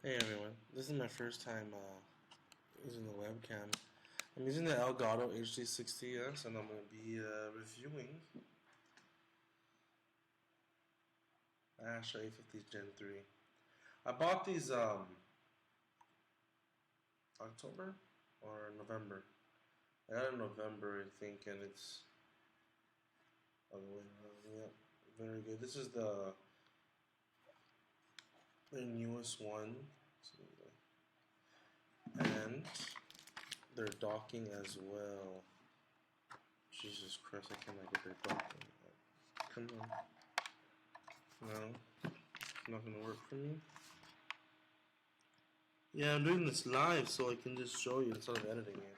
Hey everyone, this is my first time using the webcam. I'm using the Elgato HD60S and I'm going to be reviewing Astro A50 Gen 3. I bought these October or November. I got it in November I think, and it's yeah, very good. This is the newest one, and they're docking as well. Jesus Christ, I cannot get their docking. Come on. No, it's not gonna work for me. Yeah, I'm doing this live so I can just show you instead of editing it.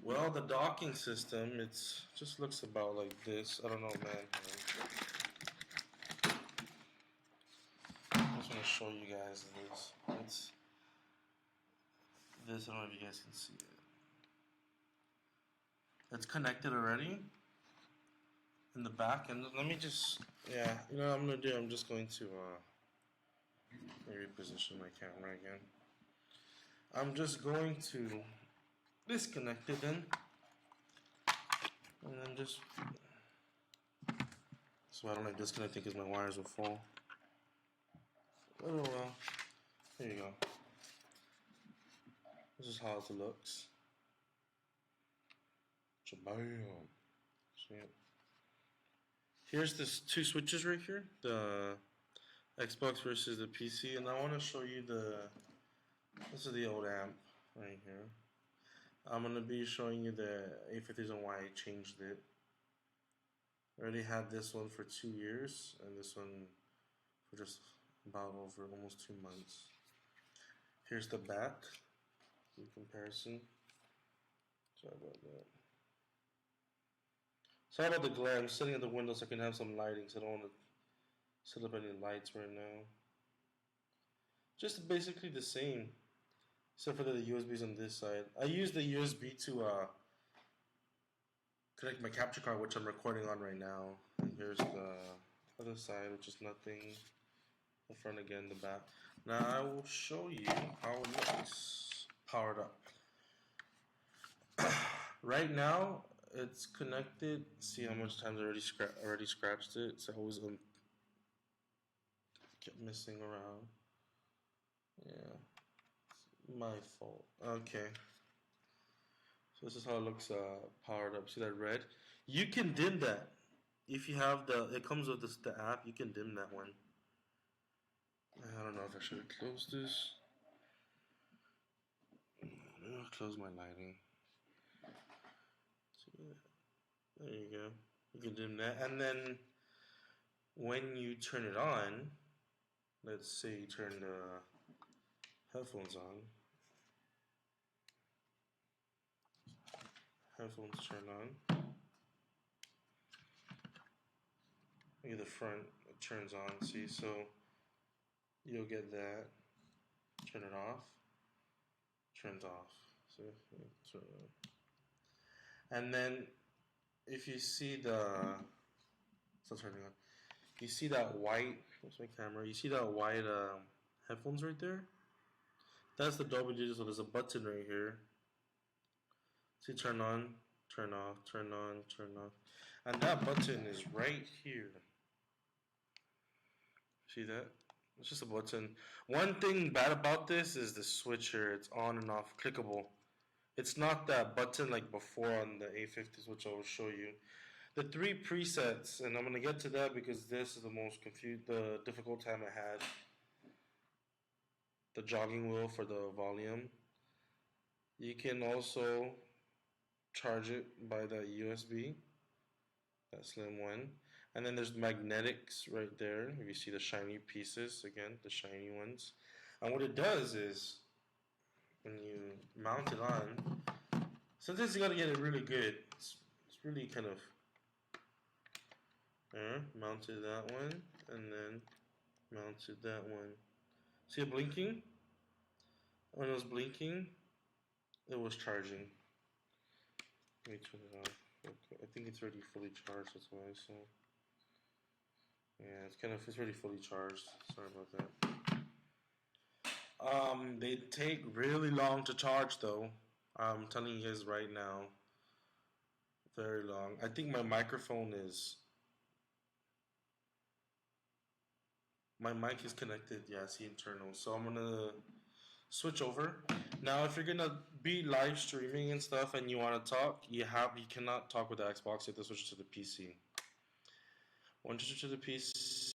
Well, the docking system, it's just looks about like this. I don't know, man. I just want to show you guys this. It's this. I don't know if you guys can see it. It's connected already in the back, and let me just, yeah, you know what I'm gonna do? I'm just going to reposition my camera again. I'm just going to disconnect it then, and then just so I don't like disconnecting because my wires will fall. Oh well, here you go. This is how it looks. Bam. See it? Here's this two switches right here, the Xbox versus the PC, and I want to show you this is the old amp right here. I'm going to be showing you the A50s and why I changed it. I already had this one for 2 years, and this one for just about over almost 2 months. Here's the back in comparison. Sorry about that. Sorry about the glare. I'm sitting at the window so I can have some lighting, so I don't want to set up any lights right now. Just basically the same, except for the USBs on this side. I use the USB to connect my capture card, which I'm recording on right now. And here's the other side, which is nothing. The front again, the back. Now I will show you how it looks powered up. Right now, it's connected. See how much times I already scratched it. It's always kept messing around. Yeah, it's my fault. Okay, so this is how it looks powered up. See that red? You can dim that if you have the. It comes with the app. You can dim that one. I don't know if I should close this. I'll close my lighting. See, there you go. You can dim that, and then when you turn it on, let's say you turn the headphones on. Headphones turn on. Look at the front, it turns on. See, so you'll get that. Turn it off. Turns off. See, turn it on. And then if you see the, still turning on. You see that white? Where's my camera? You see that white headphones right there? That's the Dolby Digital. There's a button right here. See, turn on, turn off, turn on, turn off. And that button is right here. See that? It's just a button. One thing bad about this is the switcher. It's on and off, clickable. It's not that button like before on the A50s, which I will show you. The 3 presets, and I'm going to get to that because this is the difficult time I had. The jogging wheel for the volume. You can also charge it by the USB, that slim one. And then there's magnetics right there. If you see the shiny pieces, again, the shiny ones. And what it does is, when you mount it on, sometimes you gotta get it really good. It's really kind of mounted that one, and then mounted that one. See it blinking? When it was blinking, it was charging. Let me turn it off. Okay, I think it's already fully charged. That's why I saw. Yeah, it's already fully charged. Sorry about that. They take really long to charge though. I'm telling you guys right now, very long. I think my mic is connected. Yeah, see internal. So I'm gonna switch over. Now, if you're gonna be live streaming and stuff, and you want to talk, you cannot talk with the Xbox. You have to switch to the PC. Once you switch to the PC,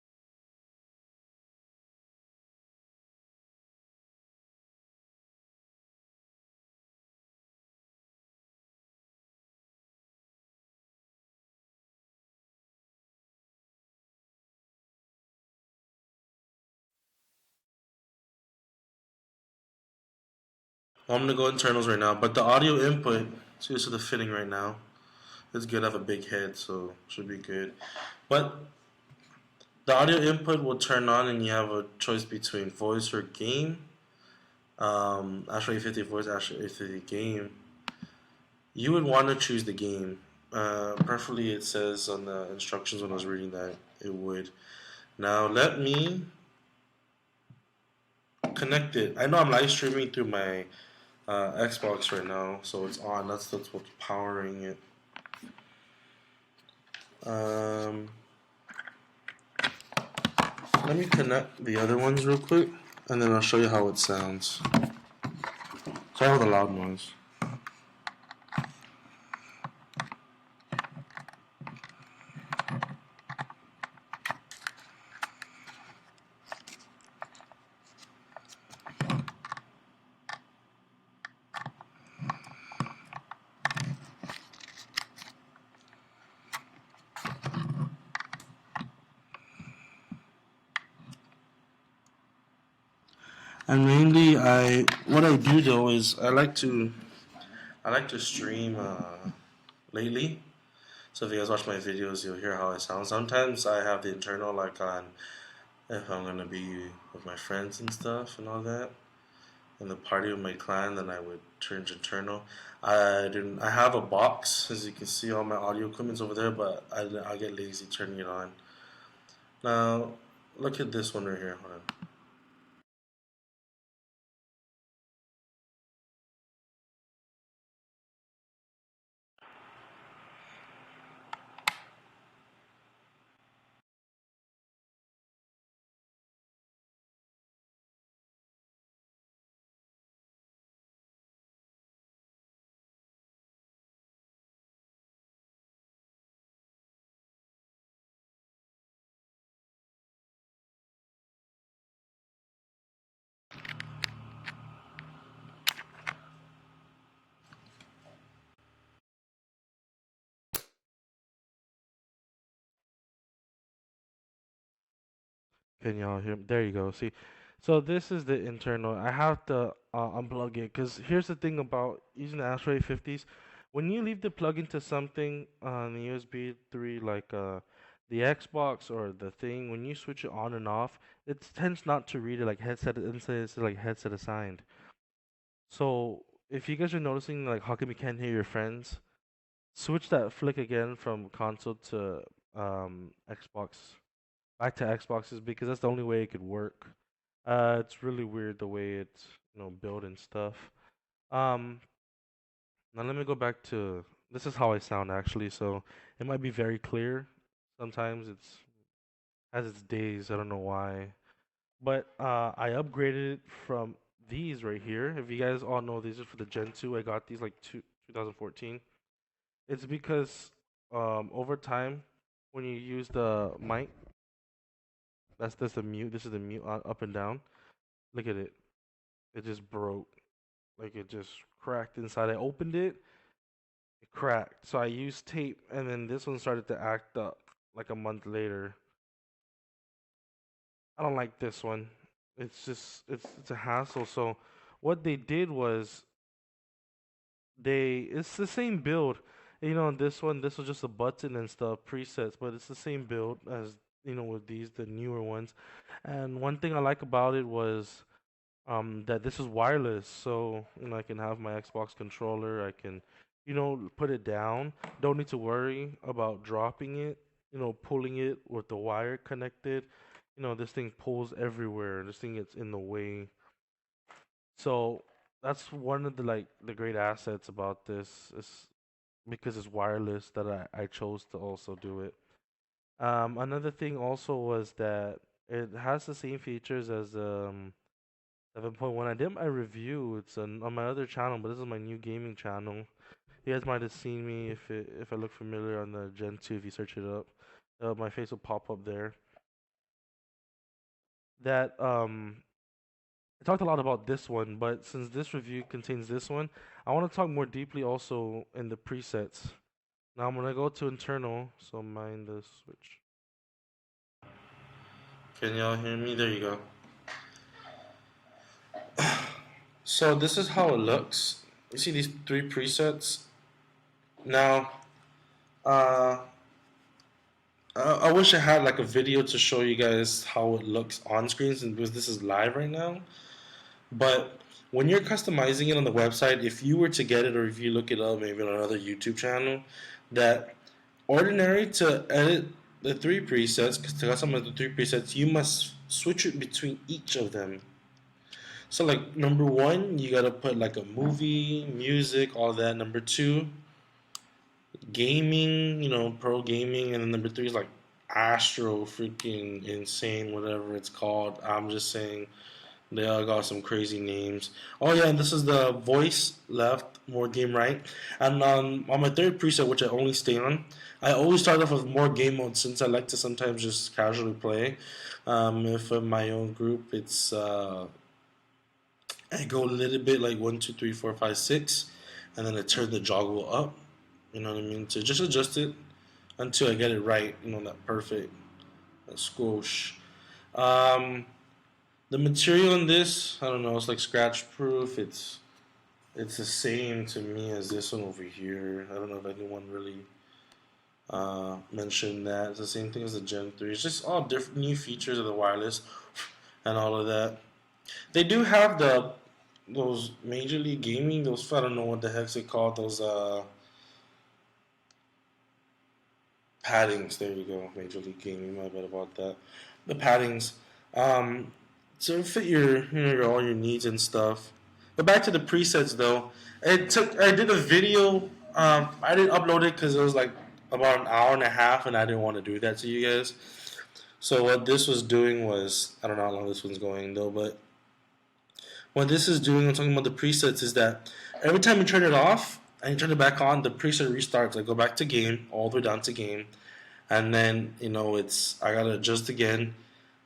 I'm gonna go internals right now. But the audio input, see this is the fitting right now. It's good. I have a big head, so should be good. But the audio input will turn on, and you have a choice between voice or game. Astro A50 voice, Astro A50 game. You would want to choose the game. Preferably, it says on the instructions when I was reading that it would. Now, let me connect it. I know I'm live streaming through my Xbox right now, so it's on. That's what's powering it. Um, Let me connect the other ones real quick, and then I'll show you how it sounds. Sorry for the loud noise. And mainly, what I do though is I like to stream lately. So if you guys watch my videos, you'll hear how I sound. Sometimes I have the internal like on if I'm gonna be with my friends and stuff and all that, in the party with my clan, then I would change internal. I didn't. I have a box, as you can see, all my audio equipment's over there, but I get lazy turning it on. Now, look at this one right here. Hold on. Can y'all hear me? There you go. See, so this is the internal. I have to unplug it because here's the thing about using the Astro A50s. When you leave the plug into something on the USB 3, like the Xbox or the thing, when you switch it on and off, it tends not to read it like headset instead it's like headset assigned. So if you guys are noticing like how come you can't hear your friends, switch that flick again from console to Xbox back to Xboxes because that's the only way it could work. It's really weird the way it's built and stuff. Um, Now let me go back to this is how I sound actually. So it might be very clear. Sometimes it's has its days. I don't know why, but I upgraded it from these right here. If you guys all know, these are for the Gen 2. I got these like 2014. It's because over time when you use the mic, that's the mute. This is the mute up and down. Look at it. It just broke. Like it just cracked inside. I opened it, it cracked. So I used tape, and then this one started to act up like a month later. I don't like this one. It's just it's a hassle. So what they did was it's the same build. This one this was just a button and stuff presets, but it's the same build as with these the newer ones. And one thing I like about it was that this is wireless, so I can have my Xbox controller. I can, put it down. Don't need to worry about dropping it. Pulling it with the wire connected. This thing pulls everywhere. This thing gets in the way. So that's one of the great assets about this is because it's wireless that I chose to also do it. Another thing also was that it has the same features as 7.1. I did my review. It's on my other channel, but this is my new gaming channel. You guys might have seen me if I look familiar on the Gen 2 if you search it up. My face will pop up there. That I talked a lot about this one, but since this review contains this one, I want to talk more deeply also in the presets. Now I'm gonna go to internal, so mind the switch. Can y'all hear me? There you go. So this is how it looks. You see these three presets? Now, uh, I wish I had like a video to show you guys how it looks on screen because this is live right now. But when you're customizing it on the website, if you were to get it or if you look it up maybe on another YouTube channel, that ordinary to edit the three presets, to customize the three presets, you must switch it between each of them. So like number one, you gotta put like a movie, music, all that. Number two, gaming, pro gaming, and then number three is like Astro, freaking insane, whatever it's called. I'm just saying they all got some crazy names. Oh yeah, and this is the voice left, more game right. And on my third preset, which I only stay on, I always start off with more game mode since I like to sometimes just casually play. If in my own group, it's I go a little bit like 1, 2, 3, 4, 5, 6, and then I turn the joggle up. You know what I mean? To just adjust it until I get it right. That perfect that squoosh. Um, the material in this, I don't know. It's like scratch proof. It's the same to me as this one over here. I don't know if anyone really mentioned that. It's the same thing as the Gen 3. It's just all different new features of the wireless and all of that. They do have those Major League Gaming, those, I don't know what the heck's it called, those paddings. There you go, Major League Gaming. My bad about that. The paddings, um, to fit your all your needs and stuff. But back to the presets though. I did a video. I didn't upload it because it was like about an hour and a half, and I didn't want to do that to you guys. So what this was doing was, I don't know how long this one's going though, but what this is doing, I'm talking about the presets, is that every time you turn it off and you turn it back on, the preset restarts. I go back to game, all the way down to game, and then it's I gotta adjust again.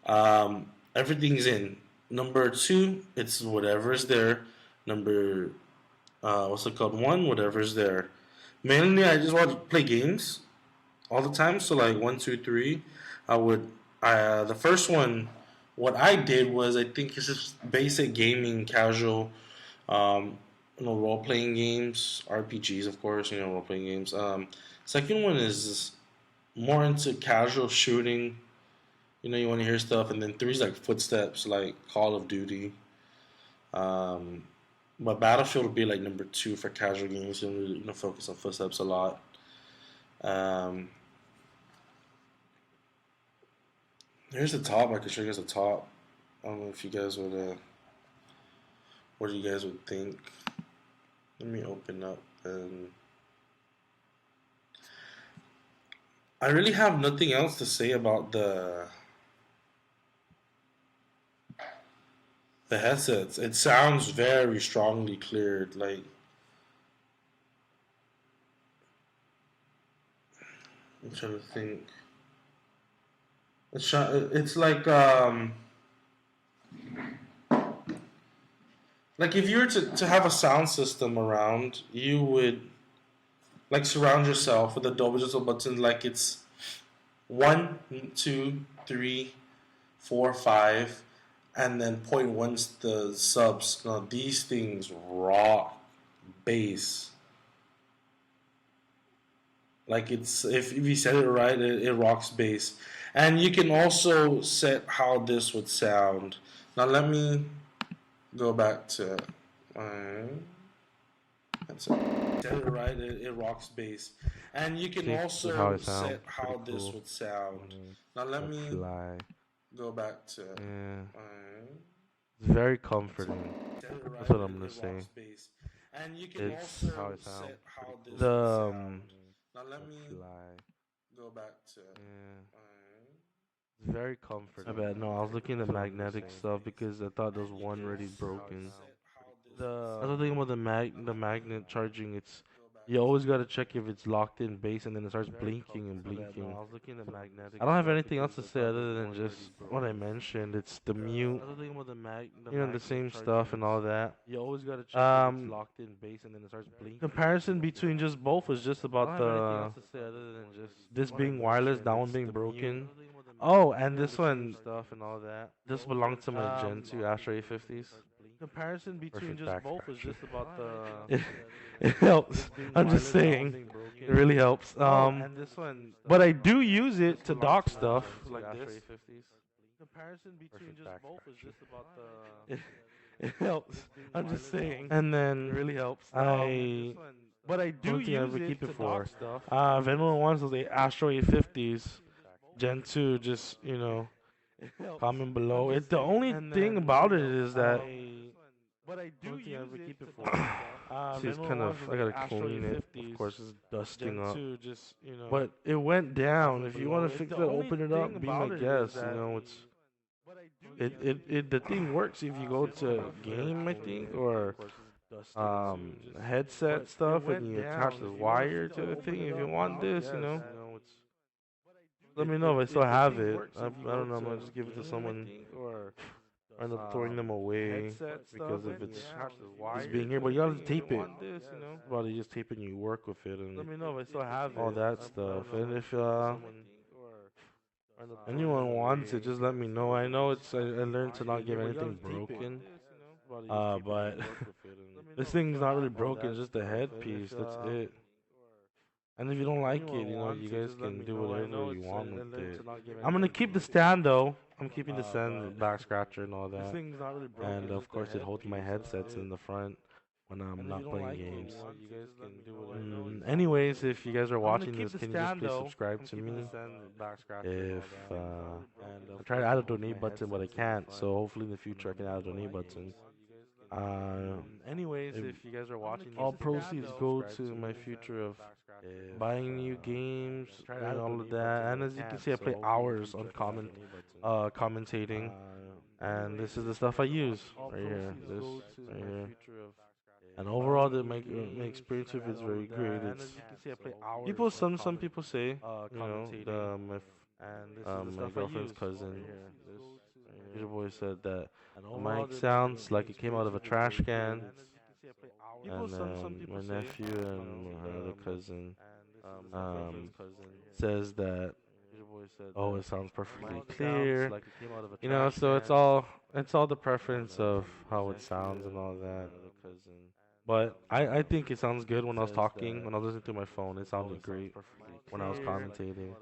Everything's in. Number two, it's whatever's there. Number what's it called? One, whatever's there. Mainly, I just want to play games all the time. So like 1, 2, 3, I would. The first one, what I did was I think it's just basic gaming, casual, um, role playing games, RPGs, of course, role playing games. Second one is more into casual shooting. You want to hear stuff, and then three is like footsteps, like Call of Duty. Um, but Battlefield would be like number two for casual games. Focus on footsteps a lot. Um, Here's the top. I can show you guys the top. I don't know if you guys would. What you guys would think? Let me open up and. I really have nothing else to say about the headsets. It sounds very strongly cleared. Like I'm trying to think. It's like if you were to have a sound system around, you would like surround yourself with a Dolby Digital button like it's 1, 2, 3, 4, 5, and then point one's the subs. Now these things rock bass. Like if you set it right, it rocks bass. And you can also set how this would sound. Now let me go back to that's it. Set it right, it rocks bass. And you can also set how this would sound. Now let me go back to It's very comforting. Set it That's right, what I'm gonna it say. locks base. And you can It's also set how this the will sound. Now let let's me fly. go back to. Yeah. It's very So comforting. I bet. No, I was looking at the magnetic stuff because I thought there was and you one can already also broken. set how this will That's the thing sound. about Now the let me magnet charging. It's go back you to. always gotta check if it's locked in base, and then it starts blinking and blinking. I don't have anything else to say other than just what I mentioned. It's the mute, the same stuff and all that. Comparison between just both is just about the this being wireless, that one being broken. Oh, and this one, this belongs to my Gen 2 Astro A50s. Perfect back scratcher. It, it helps. I'm just saying, it really helps. But I do use it to dock stuff like this. Perfect back scratcher. It, it helps. I'm just saying. And then it really helps. But I do use I would keep it for. If anyone wants those Astro A50s, Gen 2, just comment below. The only thing about it is that see, it's kind of I gotta clean it. Of course, it's dusting up. But it went down. If you want to fix it, open it up. Be my guest. The thing works if you go to game, I think, or headset stuff, and you attach the wire to the thing. If you want this, let me know if I still have it. I don't know. I'm gonna just give it to someone. I end up throwing them away because if it's being here, but you gotta tape it. About you just tape it and you work with it and all that stuff. And if anyone wants it, just let me know. I know I learned to not give anything broken. But this thing's not really broken, it's just a headpiece. That's it. And if you don't like it, you guys can do whatever you want with it. I'm gonna keep the stand though. I'm keeping the stand, the back scratcher, and all that. And of course, it holds my headsets in the front when I'm not playing games. Anyways, if you guys are watching this, can you just please subscribe to me? If I try to add a donate button, but I can't. So hopefully in the future I can add a donate button. Anyways, if you guys are watching, all proceeds go to my future of buying new games and all of that. And as you can see, I play hours on commentating, and this is the stuff I use right here. This right here. And overall, my experience with it is very great. Some people say, my girlfriend's cousin, your boy said that the mic sounds like it came out of a trash can. And my nephew and my other cousin um, says that, oh, it sounds perfectly clear. So it's all the preference of how it sounds and all that. But I think it sounds good when I was talking, when I was listening to my phone. It sounded great when I was commentating.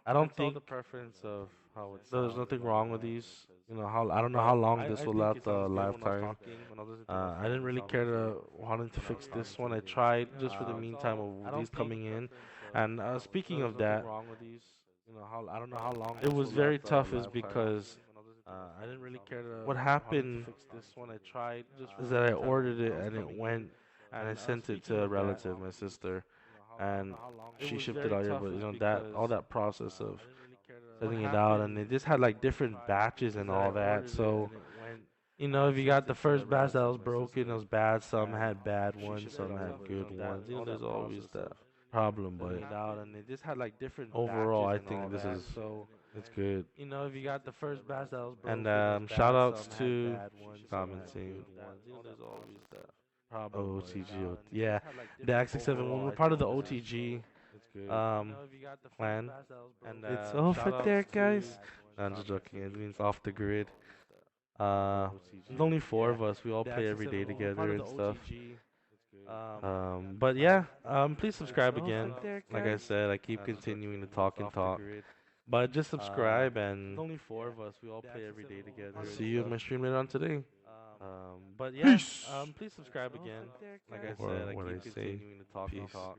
I don't think there's nothing wrong with these. How I don't know how long this will last the lifetime. I didn't really care to wanting to fix this one. I tried just for the meantime of these coming in. And speaking of that, it was very tough, is because what happened is that I ordered it and it went, and I sent it to a relative, my sister, and she shipped it out here. But that all that process of sending it out, and they just had like different batches and all that. So if you got the first batch that was broken, it was bad. Some had bad ones, some had good ones. There's always that problem, but overall, I think this is it's good. And shout outs to commenting. OTG, yeah, the X671. We're part of the OTG clan. It's over there, guys. No, I'm just joking. It means off the grid. There's only four of us. We all play every day together and stuff. But yeah, please subscribe again. Like I said, I keep continuing to talk and talk. But just subscribe, and I'll see you in my stream later on today. Peace. Please subscribe again. Like I said, I keep continuing to talk and talk.